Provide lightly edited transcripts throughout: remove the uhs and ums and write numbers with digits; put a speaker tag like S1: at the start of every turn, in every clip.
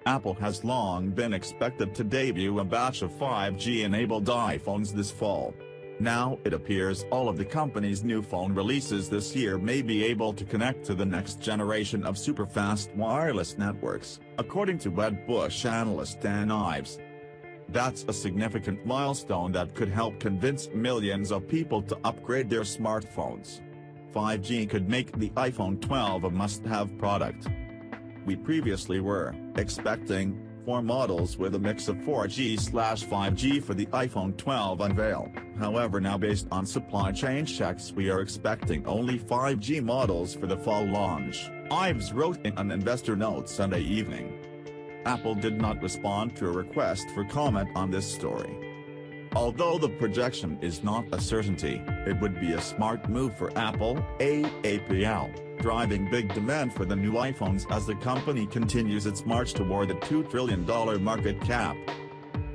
S1: Apple has long been expected to debut a batch of 5G-enabled iPhones this fall. Now it appears all of the company's new phone releases this year may be able to connect to the next generation of super-fast wireless networks, according to Wedbush analyst Dan Ives. That's a significant milestone that could help convince millions of people to upgrade their smartphones. 5G could make the iPhone 12 a must-have product. We previously were expecting 4 models with a mix of 4G/5G for the iPhone 12 unveil. However, now based on supply chain checks, we are expecting only 5G models for the fall launch, Ives wrote in an investor note Sunday evening. Apple did not respond to a request for comment on this story. Although the projection is not a certainty, it would be a smart move for Apple, APL, driving big demand for the new iPhones as the company continues its march toward the $2 trillion market cap.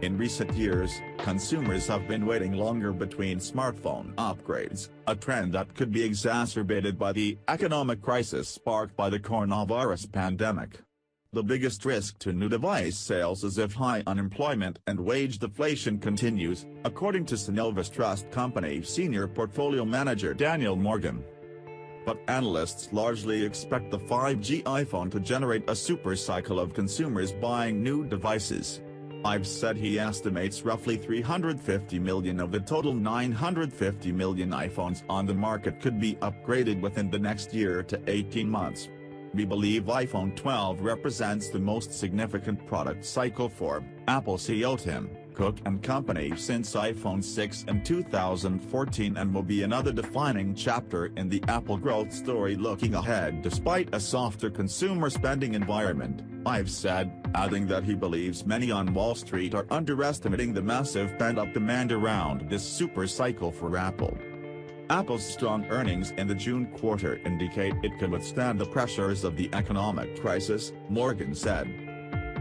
S1: In recent years, consumers have been waiting longer between smartphone upgrades, a trend that could be exacerbated by the economic crisis sparked by the coronavirus pandemic. The biggest risk to new device sales is if high unemployment and wage deflation continues, according to Synovus Trust Company senior portfolio manager Daniel Morgan. But analysts largely expect the 5G iPhone to generate a super cycle of consumers buying new devices. Ives said he estimates roughly 350 million of the total 950 million iPhones on the market could be upgraded within the next year to 18 months. We believe iPhone 12 represents the most significant product cycle for Apple CEO Tim Cook and Company since iPhone 6 in 2014 and will be another defining chapter in the Apple growth story looking ahead despite a softer consumer spending environment, Ives said, adding that he believes many on Wall Street are underestimating the massive pent-up demand around this super cycle for Apple. Apple's strong earnings in the June quarter indicate it can withstand the pressures of the economic crisis, Morgan said.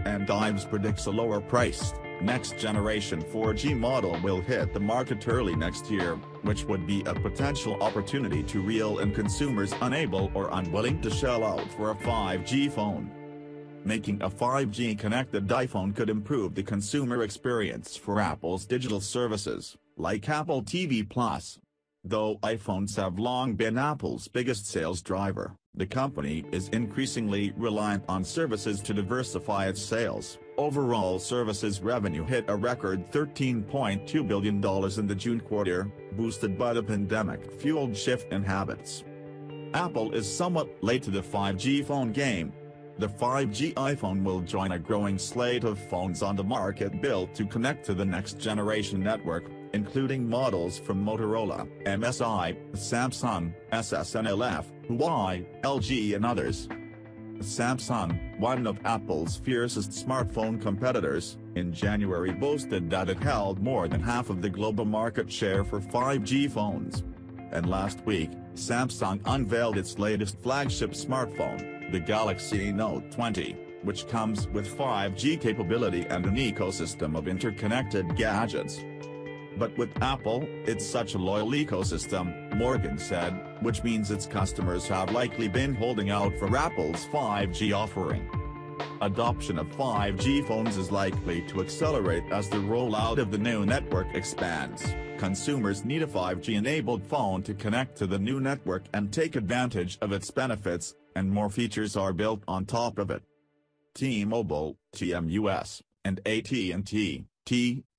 S1: And Ives predicts a lower-priced, next-generation 4G model will hit the market early next year, which would be a potential opportunity to reel in consumers unable or unwilling to shell out for a 5G phone. Making a 5G-connected iPhone could improve the consumer experience for Apple's digital services, like Apple TV+. Though iPhones have long been Apple's biggest sales driver, the company is increasingly reliant on services to diversify its sales. Overall services revenue hit a record $13.2 billion in the June quarter, boosted by the pandemic-fueled shift in habits. Apple is somewhat late to the 5G phone game. The 5G iPhone will join a growing slate of phones on the market built to connect to the next-generation network, including models from Motorola, MSI, Samsung, SNLF, Huawei, LG and others. Samsung, one of Apple's fiercest smartphone competitors, in January boasted that it held more than half of the global market share for 5G phones. And last week, Samsung unveiled its latest flagship smartphone, the Galaxy Note 20, which comes with 5G capability and an ecosystem of interconnected gadgets. But with Apple, it's such a loyal ecosystem, Morgan said, which means its customers have likely been holding out for Apple's 5G offering. Adoption of 5G phones is likely to accelerate as the rollout of the new network expands. Consumers need a 5G-enabled phone to connect to the new network and take advantage of its benefits, and more features are built on top of it. T-Mobile, TMUS, and AT&T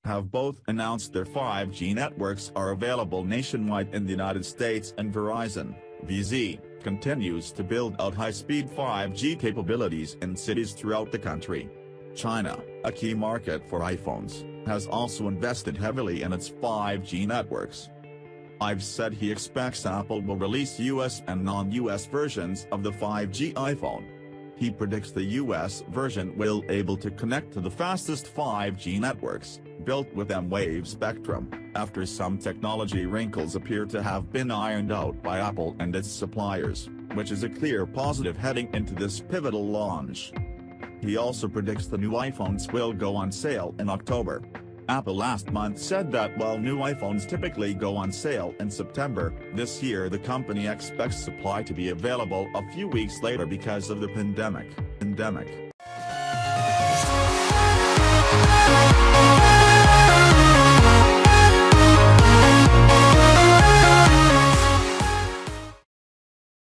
S1: have both announced their 5G networks are available nationwide in the United States, and Verizon, VZ, continues to build out high-speed 5G capabilities in cities throughout the country. China, a key market for iPhones, has also invested heavily in its 5G networks. Ives said he expects Apple will release US and non-US versions of the 5G iPhone. He predicts the US version will be able to connect to the fastest 5G networks, built with M-Wave spectrum, after some technology wrinkles appear to have been ironed out by Apple and its suppliers, which is a clear positive heading into this pivotal launch. He also predicts the new iPhones will go on sale in October. Apple last month said that while new iPhones typically go on sale in September, this year the company expects supply to be available a few weeks later because of the pandemic.